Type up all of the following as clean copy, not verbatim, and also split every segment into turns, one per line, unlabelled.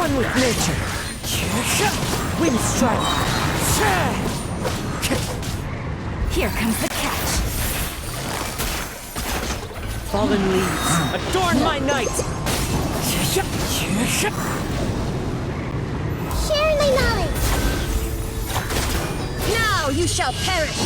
One with nature. Wind strike.
Here comes the catch.
Fallen leaves, adorn my night!
Share my knowledge! Now you shall perish!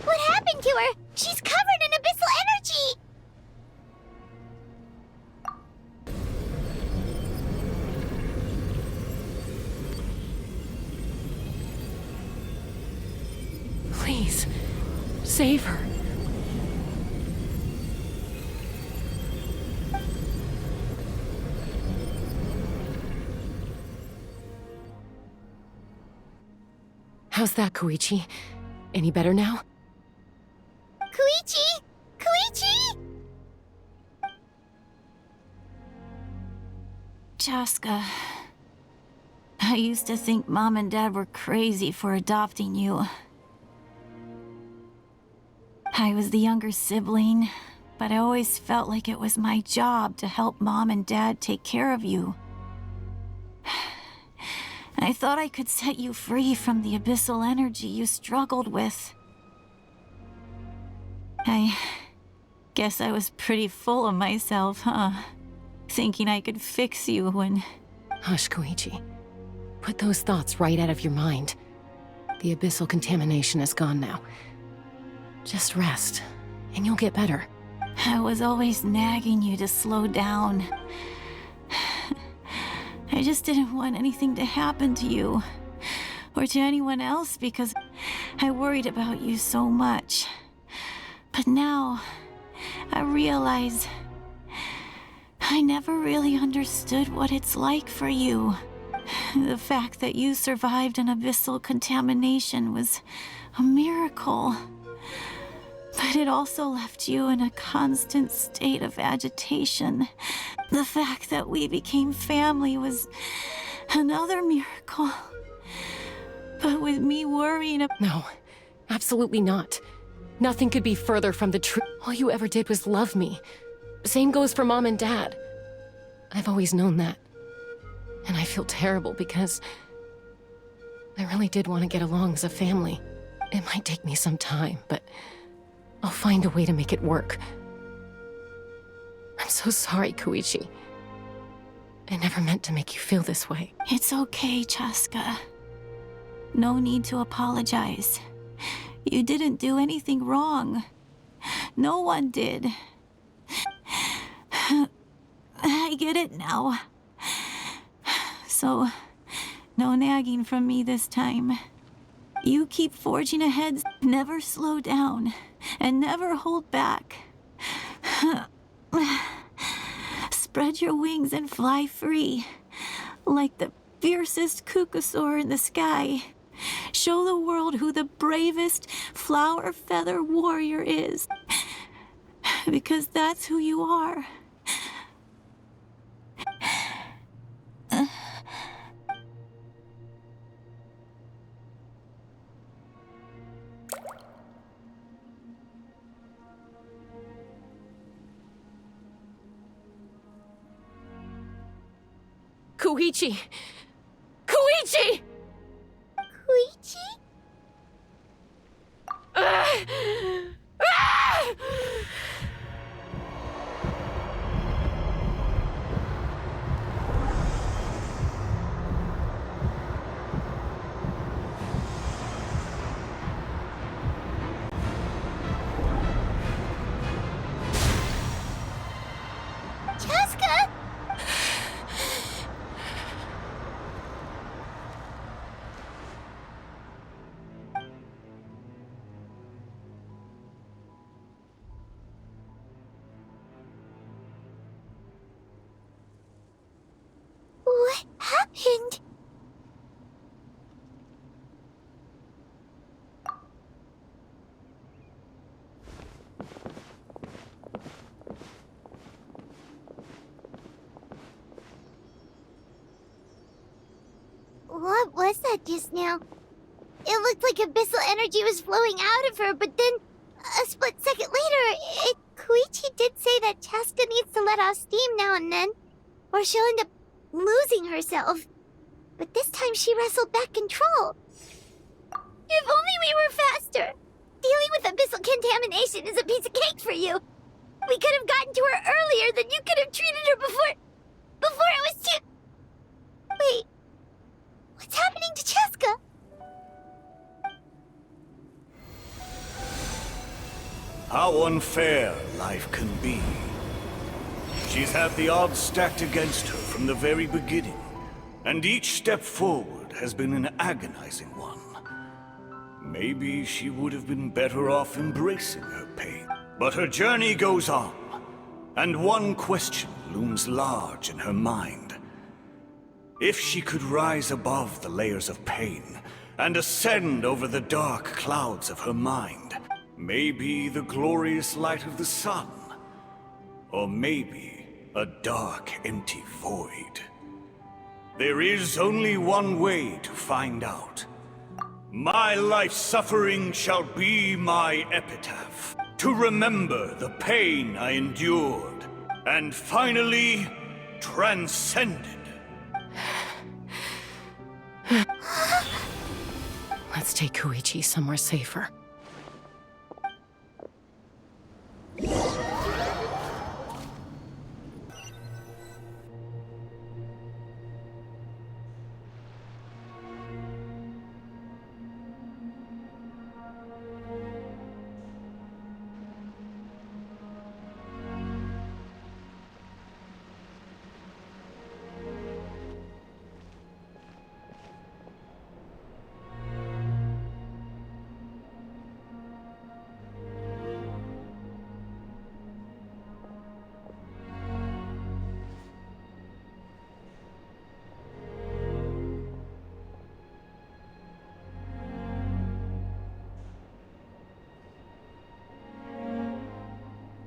What happened to her? She's covered in abyssal energy!
Please, save her. How's that, Koichi? Any better now?
Koichi! Koichi!
Chaska, I used to think Mom and Dad were crazy for adopting you. I was the younger sibling, but I always felt like it was my job to help Mom and Dad take care of you. I thought I could set you free from the abyssal energy you struggled with. I guess I was pretty full of myself, huh? Thinking I could fix you when...
Hush, Koichi. Put those thoughts right out of your mind. The abyssal contamination is gone now. Just rest, and you'll get better.
I was always nagging you to slow down. I just didn't want anything to happen to you, or to anyone else, because I worried about you so much. But now, I realize I never really understood what it's like for you. The fact that you survived an abyssal contamination was a miracle. But it also left you in a constant state of agitation. The fact that we became family was another miracle. But with me worrying about...
No, absolutely not. Nothing could be further from the truth. All you ever did was love me. Same goes for Mom and Dad. I've always known that. And I feel terrible because I really did want to get along as a family. It might take me some time, but I'll find a way to make it work. I'm so sorry, Koichi. I never meant to make you feel this way.
It's okay, Chaska. No need to apologize. You didn't do anything wrong. No one did. I get it now. So, no nagging from me this time. You keep forging ahead, never slow down, and never hold back. Spread your wings and fly free, like the fiercest kukusaur in the sky. Show the world who the bravest flower feather warrior is. Because that's who you are.
Koichi! Koichi!
Koichi? Chaska? What happened? What was that just now? It looked like abyssal energy was flowing out of her, but then a split second later, Koichi did say that Chaska needs to let off steam now and then, or she'll end up losing herself. But this time she wrestled back control. If only we were faster! Dealing with abyssal contamination is a piece of cake for you. We could have gotten to her earlier, then you could have treated her before it was too... Wait, what's happening to Chaska?
How unfair life can be. She's had the odds stacked against her from the very beginning, and each step forward has been an agonizing one. Maybe she would have been better off embracing her pain. But her journey goes on, and one question looms large in her mind. If she could rise above the layers of pain and ascend over the dark clouds of her mind, maybe the glorious light of the sun, or maybe a dark, empty void. There is only one way to find out. My life's suffering shall be my epitaph, to remember the pain I endured, and finally transcended.
Let's take Koichi somewhere safer.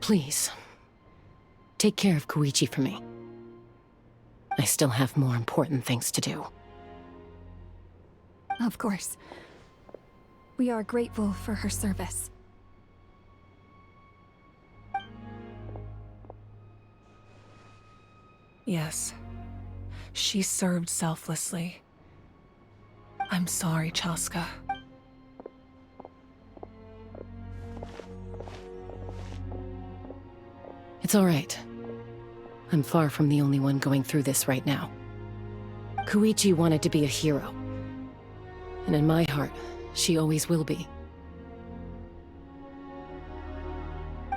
Please, take care of Koichi for me. I still have more important things to do.
Of course. We are grateful for her service.
Yes. She served selflessly. I'm sorry, Chaska.
It's all right. I'm far from the only one going through this right now. Koichi wanted to be a hero. And in my heart, she always will be.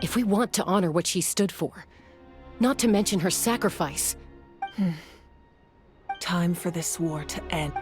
If we want to honor what she stood for, not to mention her sacrifice...
Time for this war to end.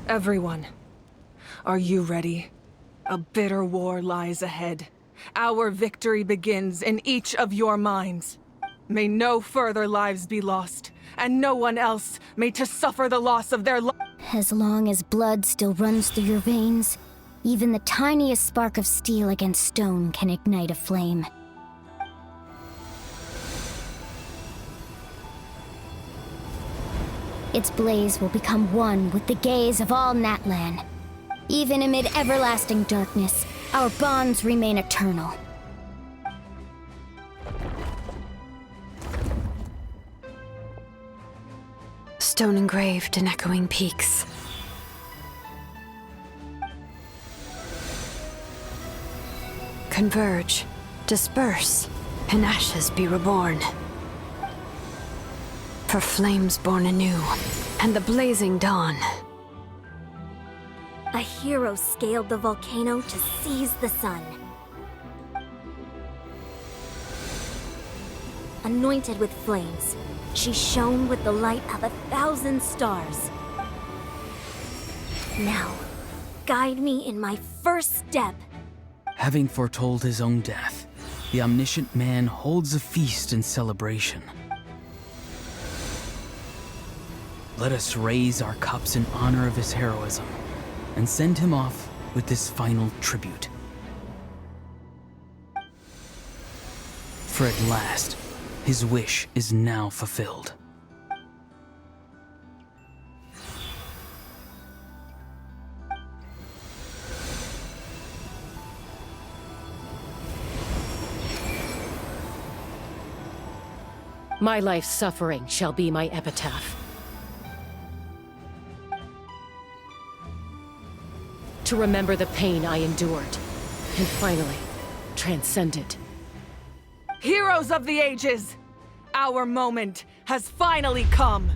Everyone, are you ready? A bitter war lies ahead. Our victory begins in each of your minds. May no further lives be lost, and no one else may to suffer the loss of their life.
As long as blood still runs through your veins, even the tiniest spark of steel against stone can ignite a flame. Its blaze will become one with the gaze of all Natlan. Even amid everlasting darkness, our bonds remain eternal.
stone engraved in echoing peaks. Converge, disperse, in ashes be reborn. For flames born anew, and the blazing dawn.
A hero scaled the volcano to seize the sun. Anointed with flames, she shone with the light of 1,000 stars. Now, guide me in my first step.
Having foretold his own death, the omniscient man holds a feast in celebration. Let us raise our cups in honor of his heroism, and send him off with this final tribute. For at last, his wish is now fulfilled.
My life's suffering shall be my epitaph. To remember the pain I endured, and finally, transcended.
Heroes of the ages! Our moment has finally come!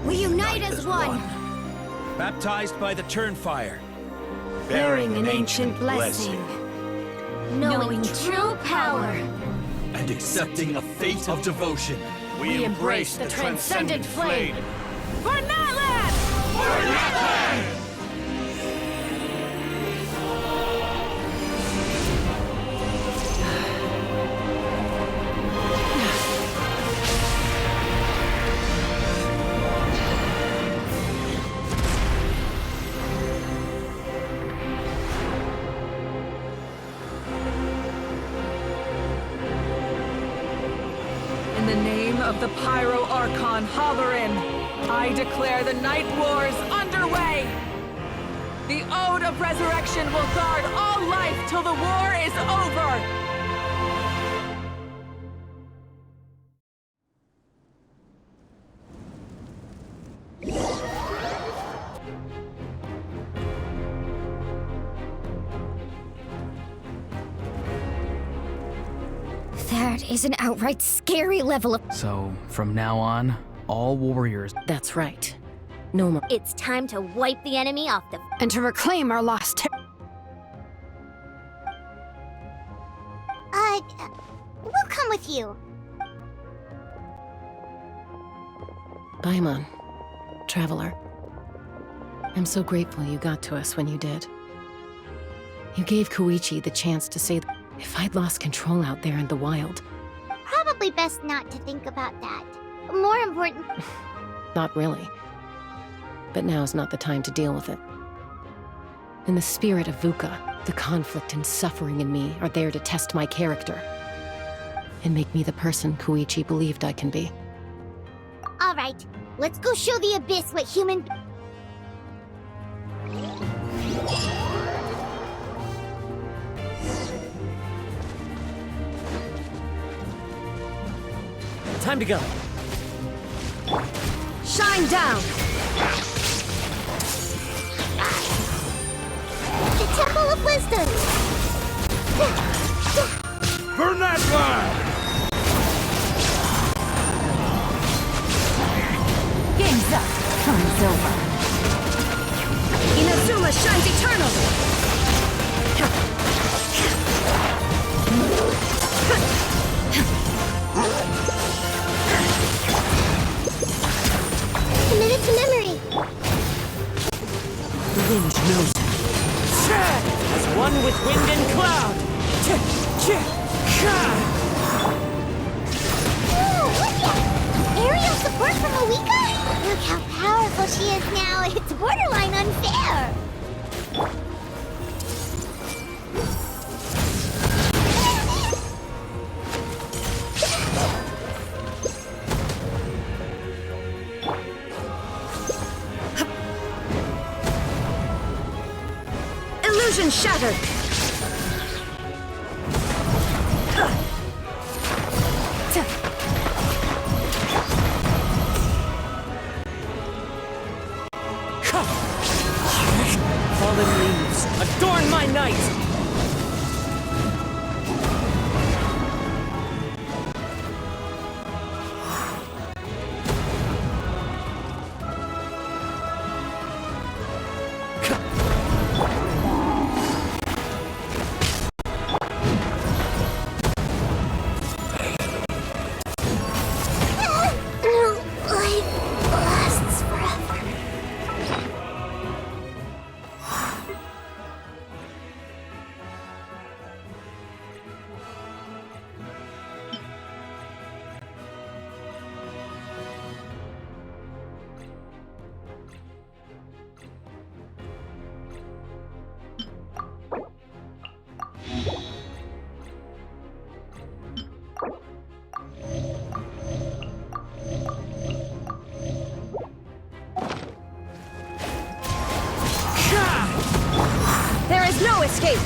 We unite as one,
Baptized by the Turnfire.
bearing an ancient blessing, knowing true power.
And accepting a fate of devotion.
We embrace the transcendent flame.
For Natlan! In the name of the Pyro Archon Halloran, I declare the Night Wars underway! The Ode of Resurrection will guard all life till the war is over!
That is an outright scary level of...
So, from now on, all warriors...
That's right. No more.
It's time to wipe the enemy off the...
And to reclaim our lost
We'll come with you.
Paimon, traveler. I'm so grateful you got to us when you did. You gave Koichi the chance to say that if I'd lost control out there in the wild...
Probably best not to think about that. More important...
Not really. But now's not the time to deal with it. In the spirit of VUCA, the conflict and suffering in me are there to test my character. And make me the person Koichi believed I can be.
All right, let's go show the Abyss what human...
Time to go.
Shine down!
The Temple of Wisdom!
Burn that line!
Game's up. Time's over. Inazuma shines
Committed to memory.
The wind knows it. As one with wind and cloud.
Ooh, look at aerial support from Awika? Look how powerful she is now. It's borderline unfair.
Illusion shattered!
Fallen leaves, adorn my night!
Light lasts forever.
There is no escape!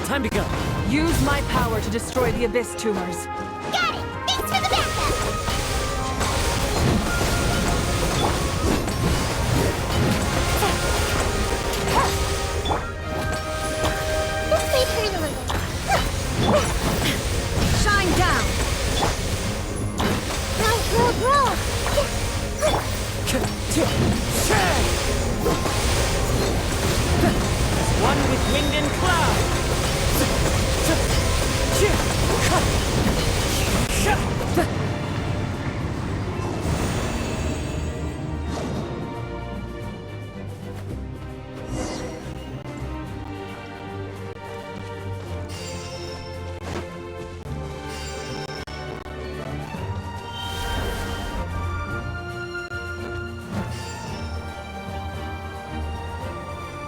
Time to go.
Use my power to destroy the abyss tumors.
Got it! Thanks for the backup! This may hurt a little.
Shine down!
Roll!
One with wind and cloud.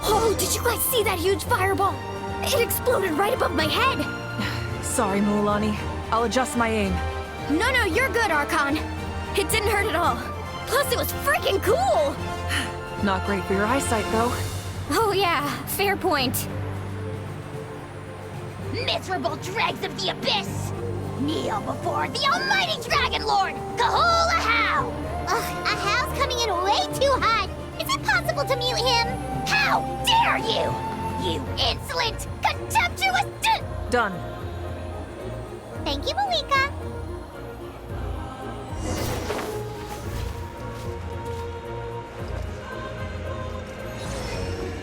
Oh, did you guys see that huge fireball? It exploded right above my head!
Sorry, Mualani. I'll adjust my aim.
No, you're good, Archon. It didn't hurt at all. Plus, it was freaking cool!
Not great for your eyesight, though.
Oh yeah, fair point.
Miserable dregs of the abyss! Kneel before the almighty Dragon Lord, Kahula How! Ugh, Ahal's coming in way too hot! Is it possible to mute him? How dare you! You insolent, contemptuous
Done.
Thank you, Malika!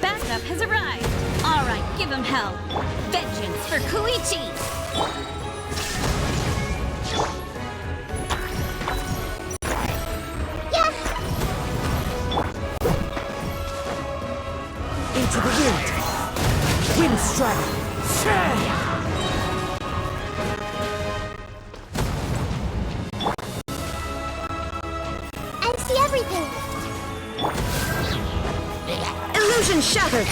Backup has arrived. All right, give him hell. Vengeance for Koichi.
Into the wind. Wind strike.
I see everything!
Illusion shattered!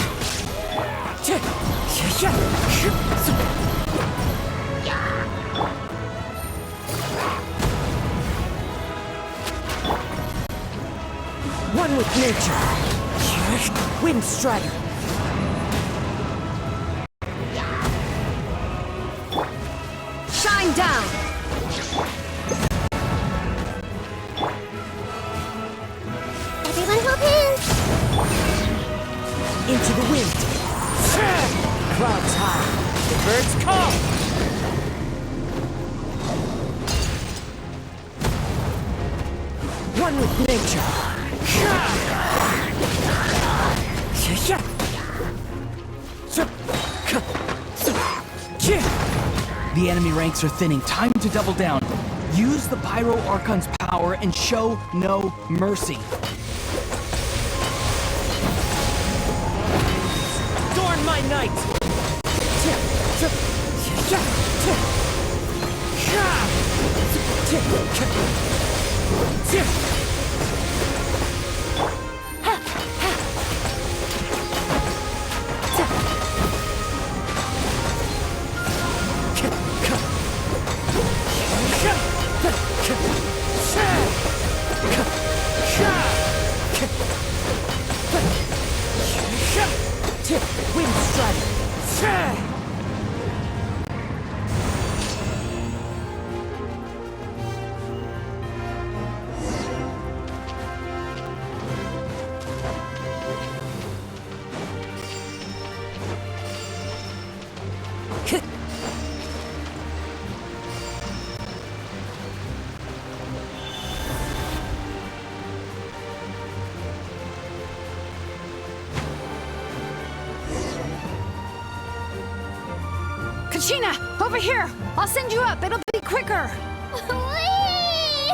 One with nature. Wind strider.
Shine down!
Everyone hold hands!
Into the wind. Clouds high. The birds call. One with nature.
The enemy ranks are thinning. Time to double down. Use the Pyro Archon's power and show no mercy.
Adorn my night.
Machina, over here! I'll send you up, it'll be quicker!
Whee!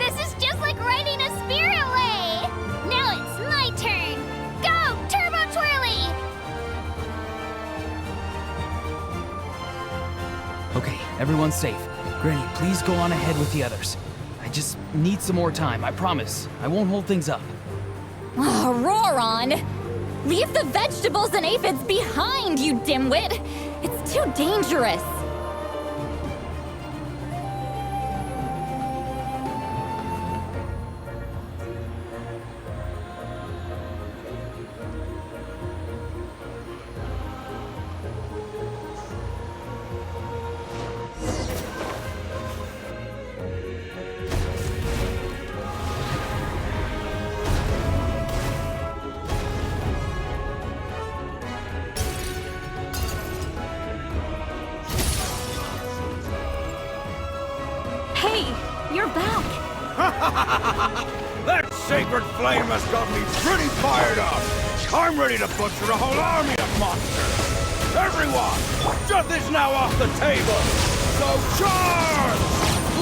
This is just like riding a spirit way! Now it's my turn! Go, Turbo Twirly!
Okay, everyone's safe. Granny, please go on ahead with the others. I just need some more time, I promise. I won't hold things up.
Oh, roar on! Leave the vegetables and aphids behind, you dimwit! It's too dangerous!
Hey, you're back!
That sacred flame has got me pretty fired up! I'm ready to butcher a whole army of monsters! Everyone, death is now off the table! So charge!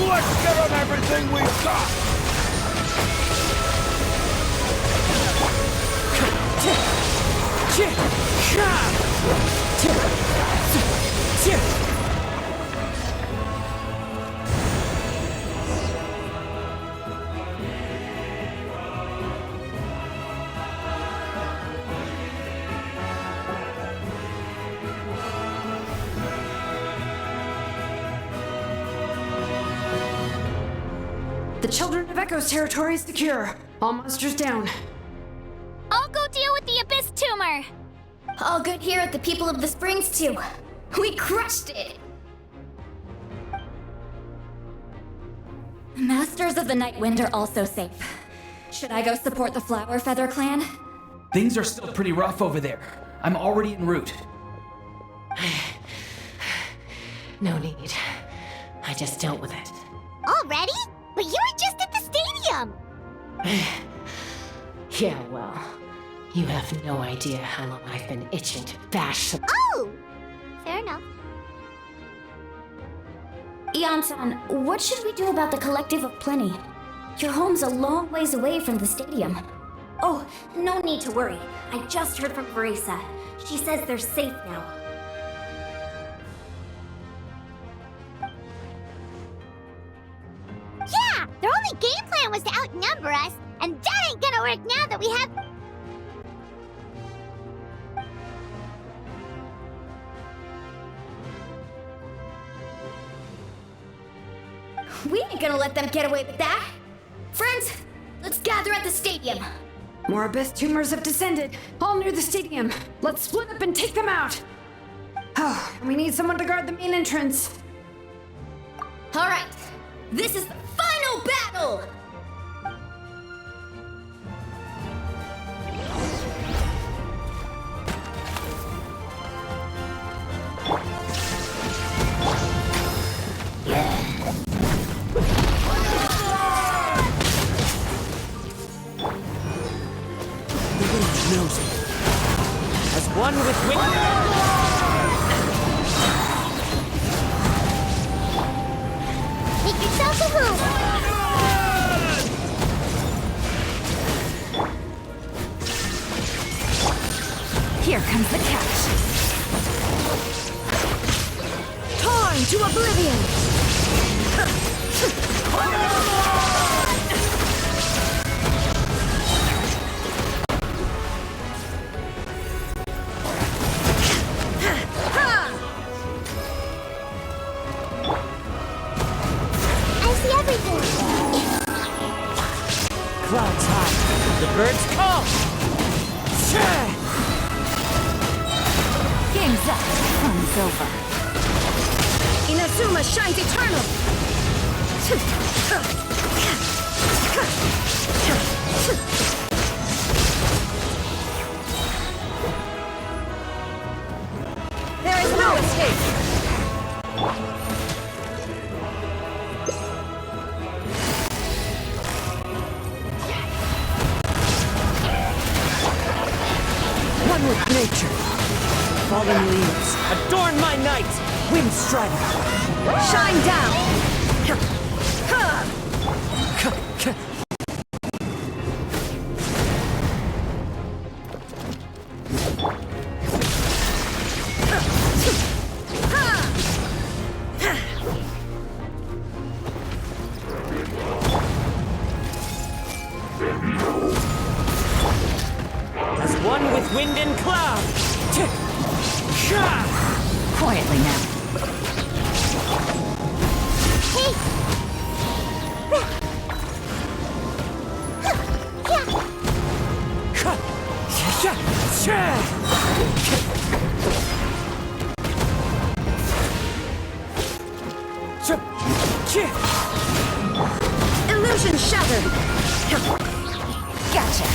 Let's give them everything we've got!
The Children of Echo's territory is secure. All monsters down.
I'll go deal with the Abyss tumor!
All good here at the People of the Springs, too. We crushed it! The Masters of the Night Wind are also safe. Should I go support the Flower Feather clan?
Things are still pretty rough over there. I'm already en route.
No need. I just dealt with it.
Already? But you were just at the stadium!
Yeah, well, you have no idea how long I've been itching to bash some—
Oh! Fair enough.
Ian-san, what should we do about the Collective of Plenty? Your home's a long ways away from the stadium. Oh, no need to worry. I just heard from Verisa. She says they're safe now.
Yeah! Their only game plan was to outnumber us, and that ain't gonna work now that we have—
We ain't gonna let them get away with that! Friends, let's gather at the stadium!
More Abyss tumors have descended, all near the stadium. Let's split up and take them out! Oh, and we need someone to guard the main entrance.
Alright, this is the final battle!
Knows it. As one with wind.
Make yourself a move!
Here comes the catch. Torn to oblivion!
Clouds high. The birds call.
Game's up. Fun's over. Inazuma shines eternal! There is no escape!
One with nature. Fallen leaves adorn my night. Wind Strider!
Shine down!
As one with wind and cloud!
Quietly now.
Hey!
Illusion shattered! Gotcha!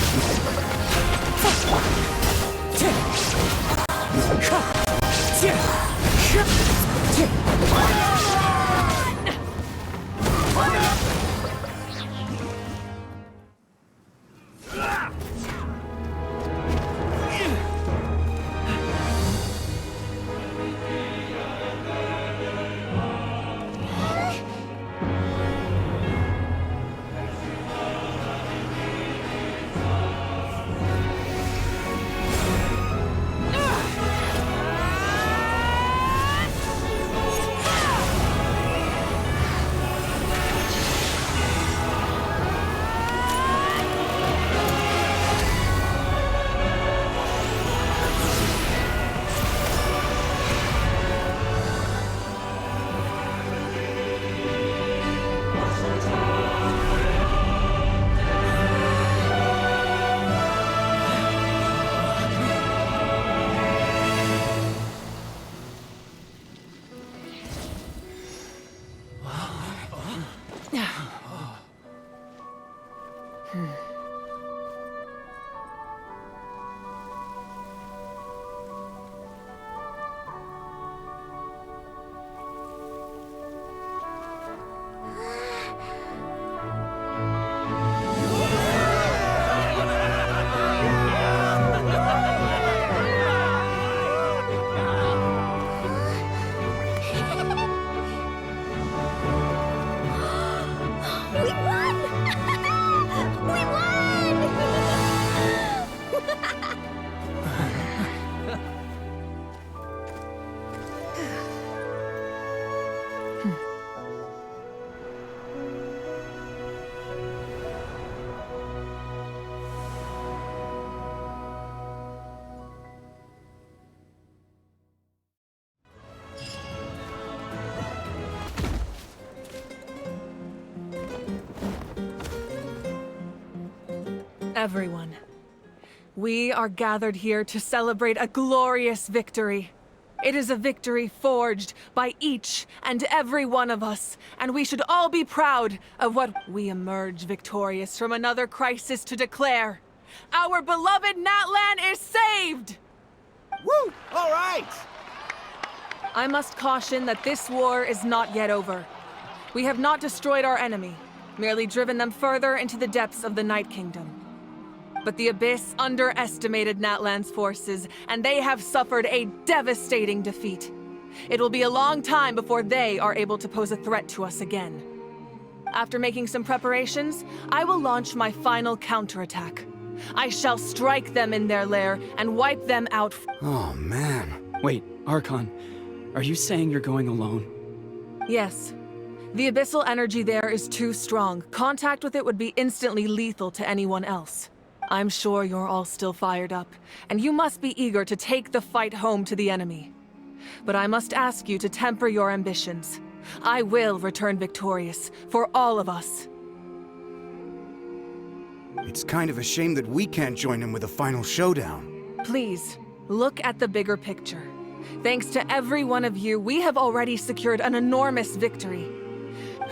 Everyone, we are gathered here to celebrate a glorious victory. It is a victory forged by each and every one of us, and we should all be proud of what we emerge victorious from another crisis to declare. Our beloved Natlan is saved!
Woo! All right!
I must caution that this war is not yet over. We have not destroyed our enemy, merely driven them further into the depths of the Night Kingdom. But the Abyss underestimated Natlan's forces, and they have suffered a devastating defeat. It will be a long time before they are able to pose a threat to us again. After making some preparations, I will launch my final counterattack. I shall strike them in their lair and wipe them out.
Oh, man.
Wait, Archon, are you saying you're going alone?
Yes. The abyssal energy there is too strong. Contact with it would be instantly lethal to anyone else. I'm sure you're all still fired up, and you must be eager to take the fight home to the enemy. But I must ask you to temper your ambitions. I will return victorious, for all of us.
It's kind of a shame that we can't join him with a final showdown.
Please, look at the bigger picture. Thanks to every one of you, we have already secured an enormous victory.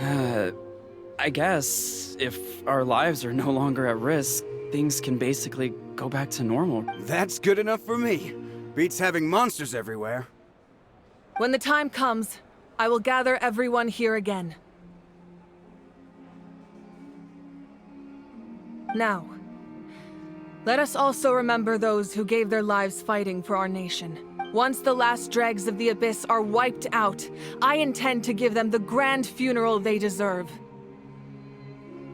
I guess if our lives are no longer at risk, things can basically go back to normal.
That's good enough for me. Beats having monsters everywhere.
When the time comes, I will gather everyone here again. Now, let us also remember those who gave their lives fighting for our nation. Once the last dregs of the Abyss are wiped out, I intend to give them the grand funeral they deserve.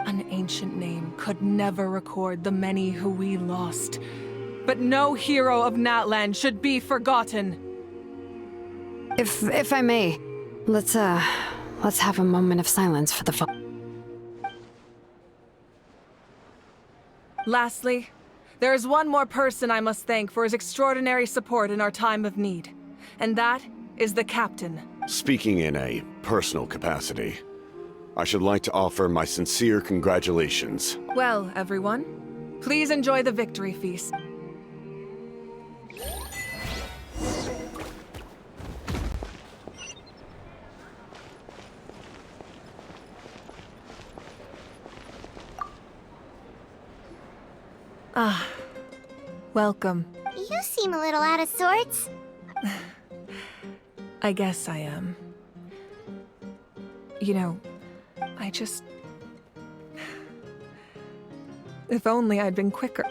An ancient name could never record the many who we lost. But no hero of Natlan should be forgotten.
If I may, let's have a moment of silence for the
Lastly, there is one more person I must thank for his extraordinary support in our time of need. And that is the Captain.
Speaking in a personal capacity, I should like to offer my sincere congratulations.
Well, everyone, please enjoy the victory feast. Ah, welcome.
You seem a little out of sorts.
I guess I am. You know, I just... If only I'd been quicker.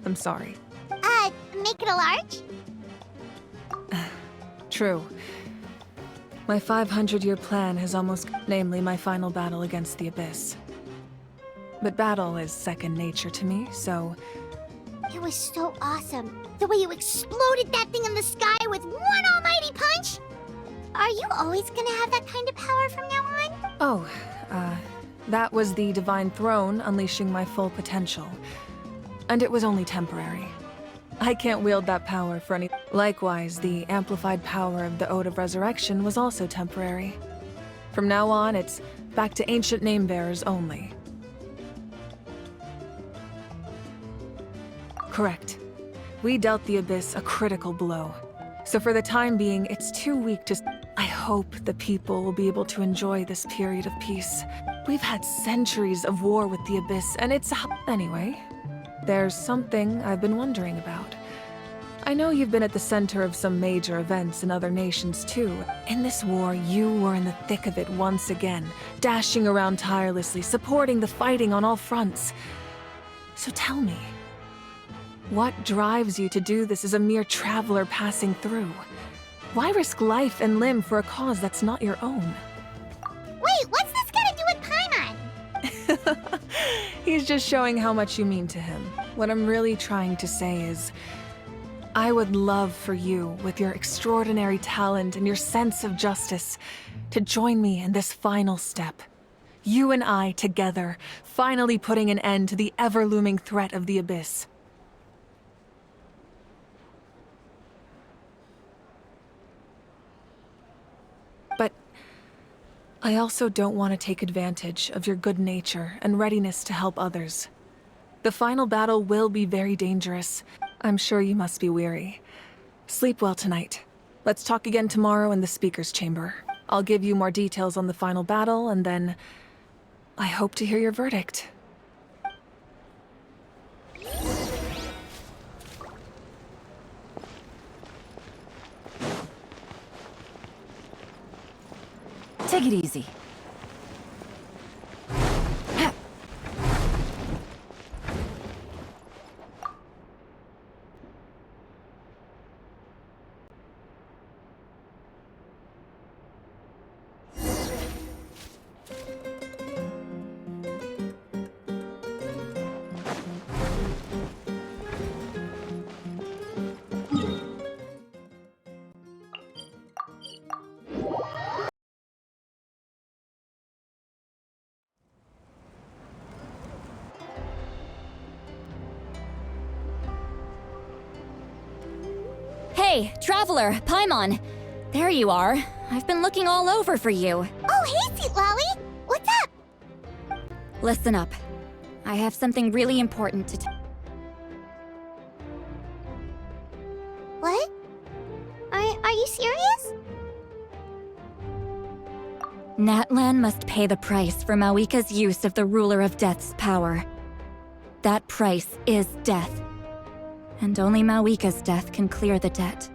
I'm sorry.
Make it a large?
True. My 500-year plan has almost... namely my final battle against the Abyss. But battle is second nature to me, so...
It was so awesome. The way you exploded that thing in the sky with one almighty punch! Are you always gonna have that kind of power from now on?
Oh, that was the Divine Throne unleashing my full potential. And it was only temporary. I can't wield that power for any... Likewise, the amplified power of the Ode of Resurrection was also temporary. From now on, it's back to ancient name-bearers only. Correct. We dealt the Abyss a critical blow. So for the time being, it's too weak to... I hope the people will be able to enjoy this period of peace. We've had centuries of war with the Abyss, and it's... Anyway, there's something I've been wondering about. I know you've been at the center of some major events in other nations too. In this war, you were in the thick of it once again, dashing around tirelessly, supporting the fighting on all fronts. So tell me, what drives you to do this as a mere traveler passing through? Why risk life and limb for a cause that's not your own?
Wait, what's this got to do with Paimon?
He's just showing how much you mean to him. What I'm really trying to say is, I would love for you, with your extraordinary talent and your sense of justice, to join me in this final step. You and I together, finally putting an end to the ever-looming threat of the Abyss. But I also don't want to take advantage of your good nature and readiness to help others. The final battle will be very dangerous. I'm sure you must be weary. Sleep well tonight. Let's talk again tomorrow in the speaker's chamber. I'll give you more details on the final battle, and then I hope to hear your verdict.
Take it easy.
Hey, Traveler, Paimon. There you are. I've been looking all over for you.
Oh, hey, Sweet Lolly! What's up?
Listen up. I have something really important to tell.
What? Are you serious?
Natlan must pay the price for Mawika's use of the Ruler of Death's power. That price is death. And only Mawika's death can clear the debt.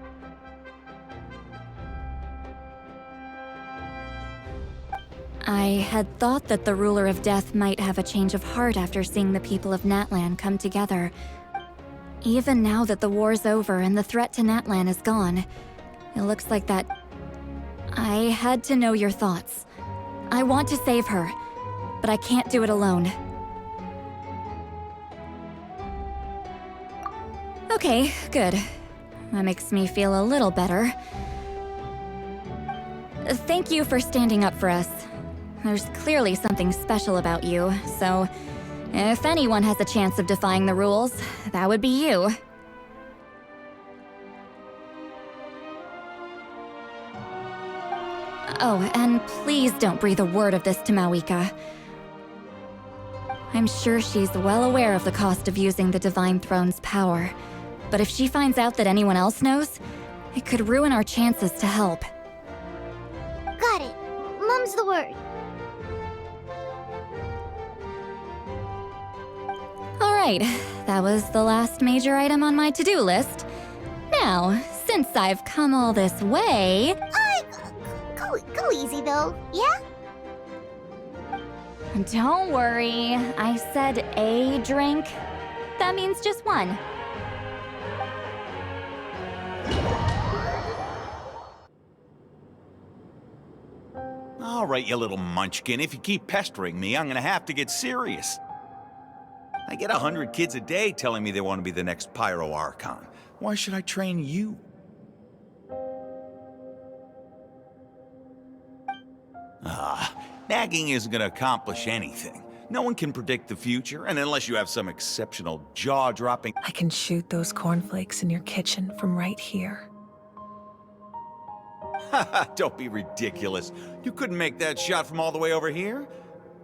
I had thought that the Ruler of Death might have a change of heart after seeing the people of Natlan come together.
Even now that the war's over and the threat to Natlan is gone, it looks like that... I had to know your thoughts. I want to save her, but I can't do it alone. Okay, good. That makes me feel a little better. Thank you for standing up for us. There's clearly something special about you, so if anyone has a chance of defying the rules, that would be you. Oh, and please don't breathe a word of this to Mawika. I'm sure she's well aware of the cost of using the Divine Throne's power, but if she finds out that anyone else knows, it could ruin our chances to help. Got it. Mum's the word. Alright, that was the last major item on my to-do list. Now, since I've come all this way... Go easy though, yeah? Don't worry, I said a drink. That means just one.
All right, you little munchkin. If you keep pestering me, I'm gonna have to get serious. I get 100 kids a day telling me they want to be the next Pyro Archon. Why should I train you? Nagging isn't gonna accomplish anything. No one can predict the future, and unless you have some exceptional jaw-dropping...
I can shoot those cornflakes in your kitchen from right here.
Don't be ridiculous. You couldn't make that shot from all the way over here?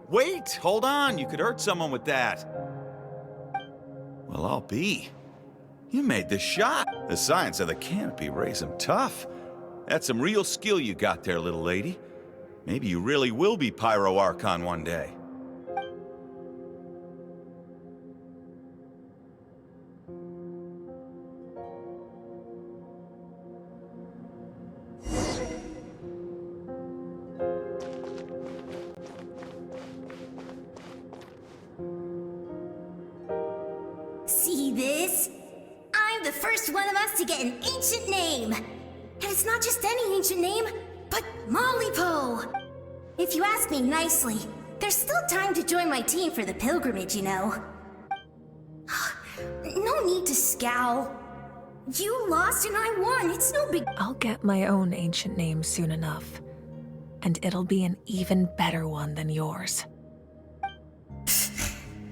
Wait, hold on. You could hurt someone with that. Well, I'll be. You made the shot. The science of the canopy raised him tough. That's some real skill you got there, little lady. Maybe you really will be Pyro Archon one day.
See this? I'm the first one of us to get an ancient name. And it's not just any ancient name, but Mollypo. If you ask me nicely, there's still time to join my team for the pilgrimage, you know. No need to scowl. You lost and I won, it's no big...
I'll get my own ancient name soon enough. And it'll be an even better one than yours.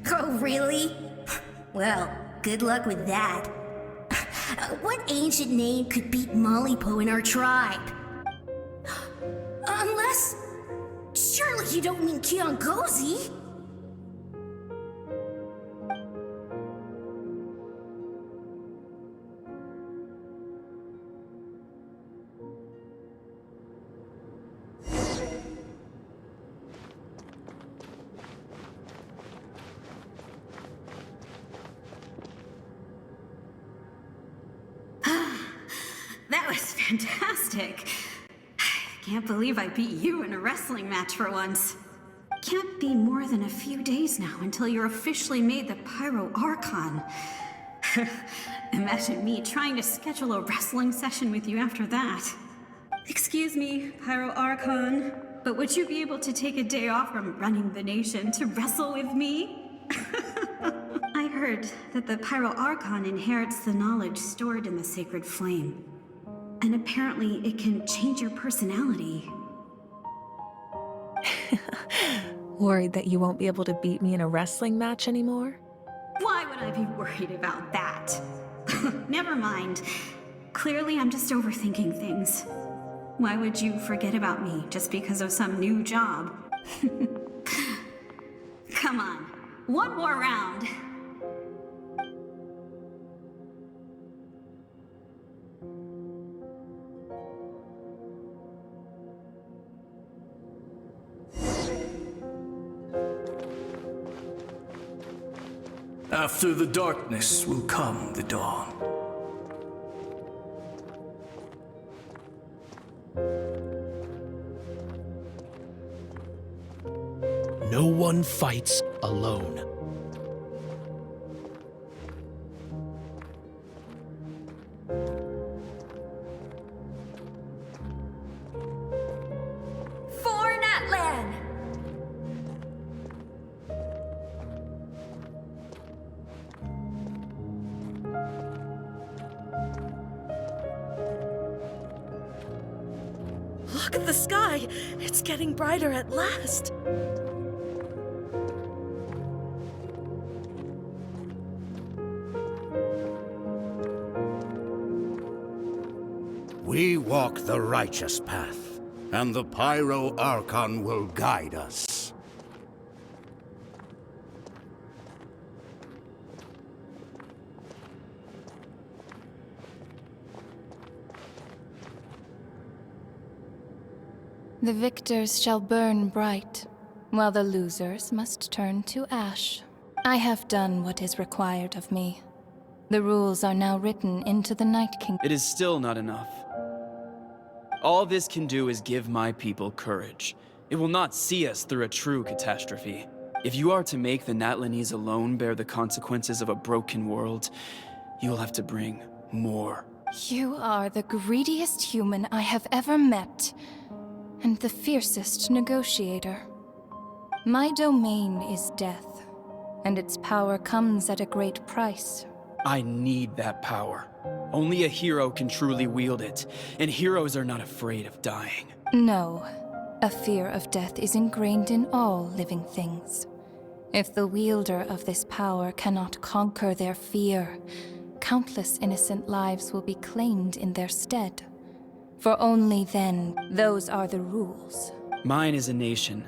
Oh, really? Well, good luck with that. What ancient name could beat Mollypo in our tribe? Unless... Surely you don't mean Kiangozi?
That was fantastic. Can't believe I beat you in a wrestling match for once. Can't be more than a few days now until you're officially made the Pyro Archon. Imagine me trying to schedule a wrestling session with you after that. Excuse me, Pyro Archon, but would you be able to take a day off from running the nation to wrestle with me? I heard that the Pyro Archon inherits the knowledge stored in the sacred flame. And apparently it can change your personality.
Worried that you won't be able to beat me in a wrestling match anymore?
Why would I be worried about that? Never mind. Clearly I'm just overthinking things. Why would you forget about me just because of some new job? Come on, one more round.
After the darkness will come the dawn. No one fights alone.
Look at the sky! It's getting brighter at last!
We walk the righteous path, and the Pyro Archon will guide us.
The victors shall burn bright, while the losers must turn to ash. I have done what is required of me. The rules are now written into the Night King.
It is still not enough. All this can do is give my people courage. It will not see us through a true catastrophe. If you are to make the Natlanese alone bear the consequences of a broken world, you will have to bring more.
You are the greediest human I have ever met, and the fiercest negotiator. My domain is death, and its power comes at a great price.
I need that power. Only a hero can truly wield it, and heroes are not afraid of dying.
No, a fear of death is ingrained in all living things. If the wielder of this power cannot conquer their fear, countless innocent lives will be claimed in their stead. For only then, those are the rules.
Mine is a nation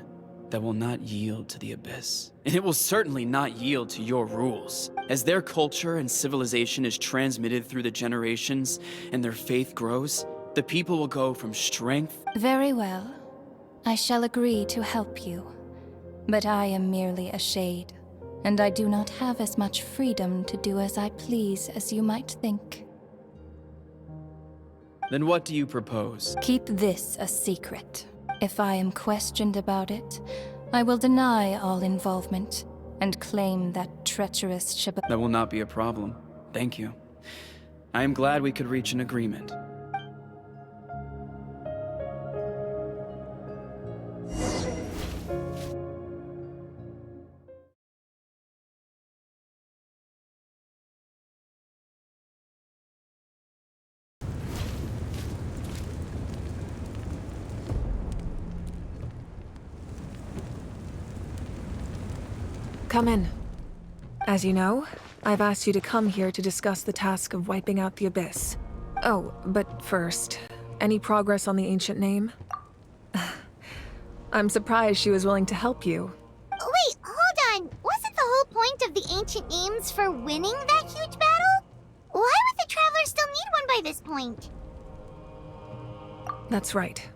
that will not yield to the Abyss. And it will certainly not yield to your rules. As their culture and civilization is transmitted through the generations and their faith grows, the people will go from strength...
Very well. I shall agree to help you. But I am merely a shade, and I do not have as much freedom to do as I please as you might think.
Then what do you propose?
Keep this a secret. If I am questioned about it, I will deny all involvement and claim that treacherous ship.
That will not be a problem. Thank you. I am glad we could reach an agreement.
Come in. As you know, I've asked you to come here to discuss the task of wiping out the Abyss. Oh, but first, any progress on the ancient name? I'm surprised she was willing to help you.
Wait, hold on. Wasn't the whole point of the ancient names for winning that huge battle? Why would the Travelers still need one by this point?
That's right.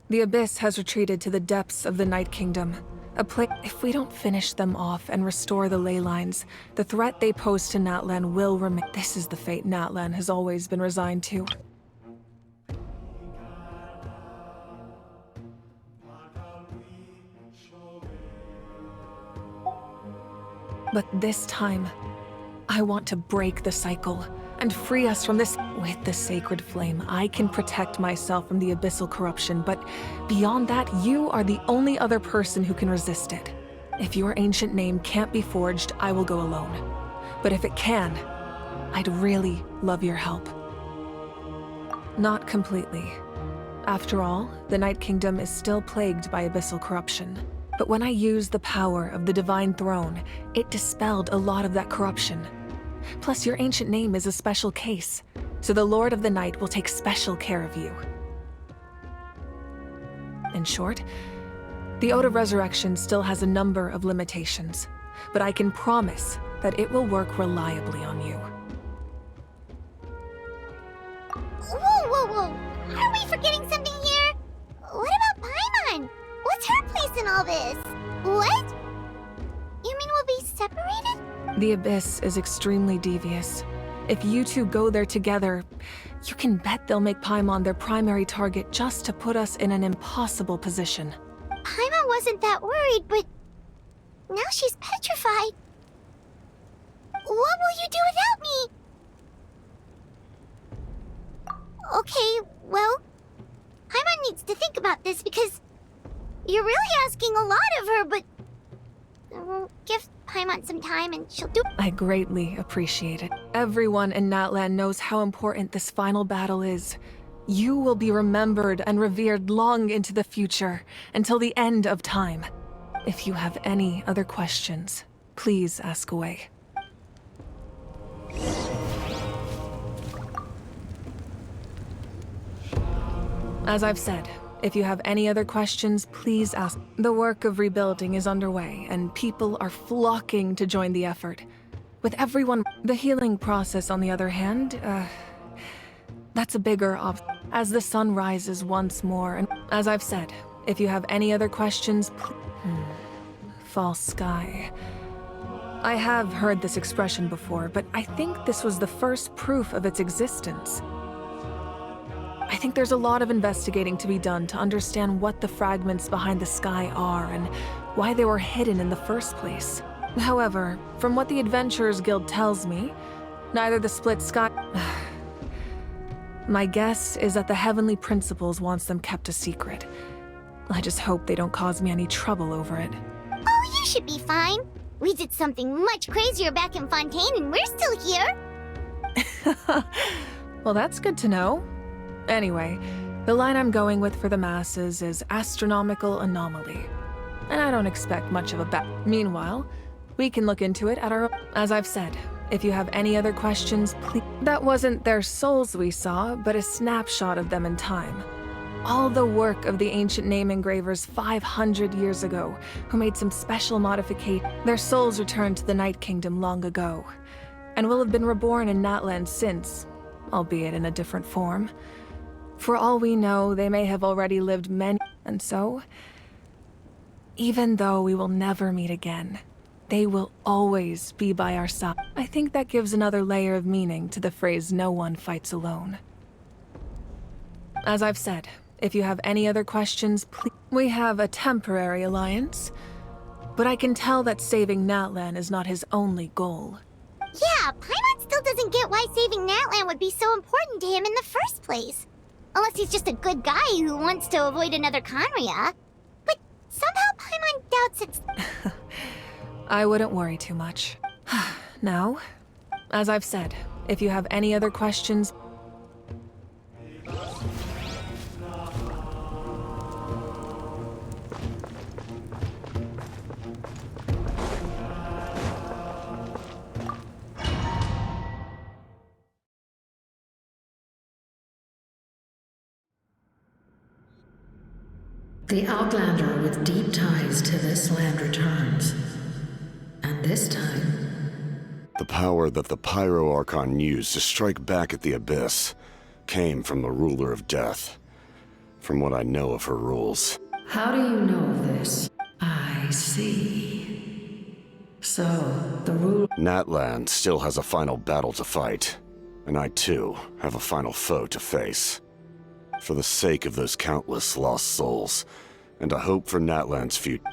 The Abyss has retreated to the depths of the Night Kingdom. If we don't finish them off and restore the ley lines, the threat they pose to Natlan will remain. This is the fate Natlan has always been resigned to. But this time, I want to break the cycle and free us from this. With the sacred flame, I can protect myself from the abyssal corruption, but beyond that, you are the only other person who can resist it. If your ancient name can't be forged, I will go alone. But if it can, I'd really love your help. Not completely. After all, the Night Kingdom is still plagued by abyssal corruption. But when I used the power of the Divine Throne, it dispelled a lot of that corruption. Plus, your ancient name is a special case, so the Lord of the Night will take special care of you. In short, the Ode of Resurrection still has a number of limitations, but I can promise that it will work reliably on you.
Whoa! Are we forgetting something here? What about Paimon? What's her place in all this? What? You mean we'll be separated?
The Abyss is extremely devious. If you two go there together, you can bet they'll make Paimon their primary target just to put us in an impossible position.
Paimon wasn't that worried, but now she's petrified. What will you do without me? Okay, well, Paimon needs to think about this because you're really asking a lot of her, but we'll give Paimon some time and she'll do.
I greatly appreciate it. Everyone in Natlan knows how important this final battle is, You will be remembered and revered long into the future, until the end of time. If you have any other questions, please ask away. As I've said, if you have any other questions, please ask. The work of rebuilding is underway, and people are flocking to join the effort. With everyone, the healing process, on the other hand, that's a bigger as the sun rises once more, and as I've said, if you have any other questions, false sky. I have heard this expression before, but I think this was the first proof of its existence. I think there's a lot of investigating to be done to understand what the fragments behind the sky are and why they were hidden in the first place. However, from what the Adventurers Guild tells me, neither the split sky... My guess is that the Heavenly Principles wants them kept a secret. I just hope they don't cause me any trouble over it.
Oh, you should be fine. We did something much crazier back in Fontaine and we're still here.
Well, that's good to know. Anyway, the line I'm going with for the masses is astronomical anomaly. And I don't expect much of a Meanwhile, we can look into it at our own. As I've said, if you have any other questions, please. That wasn't their souls we saw, but a snapshot of them in time. All the work of the ancient name engravers 500 years ago, who made some special modification. Their souls returned to the Night Kingdom long ago, and will have been reborn in Natlan since, albeit in a different form. For all we know, they may have already lived many, and so, even though we will never meet again, they will always be by our side. I think that gives another layer of meaning to the phrase, "No one fights alone." As I've said, if you have any other questions, please. We have a temporary alliance, but I can tell that saving Natlan is not his only goal.
Yeah, Paimon still doesn't get why saving Natlan would be so important to him in the first place. Unless he's just a good guy who wants to avoid another Conria. But somehow Paimon doubts it's...
I wouldn't worry too much. Now, as I've said, if you have any other questions...
The Outlander with deep ties to this land returns. And this time...
The power that the Pyro Archon used to strike back at the Abyss came from the Ruler of Death. From what I know of her rules.
How do you know of this? I see. So, the ruler...
Natlan still has a final battle to fight. And I too have a final foe to face. For the sake of those countless lost souls, and a hope for Natlan's future.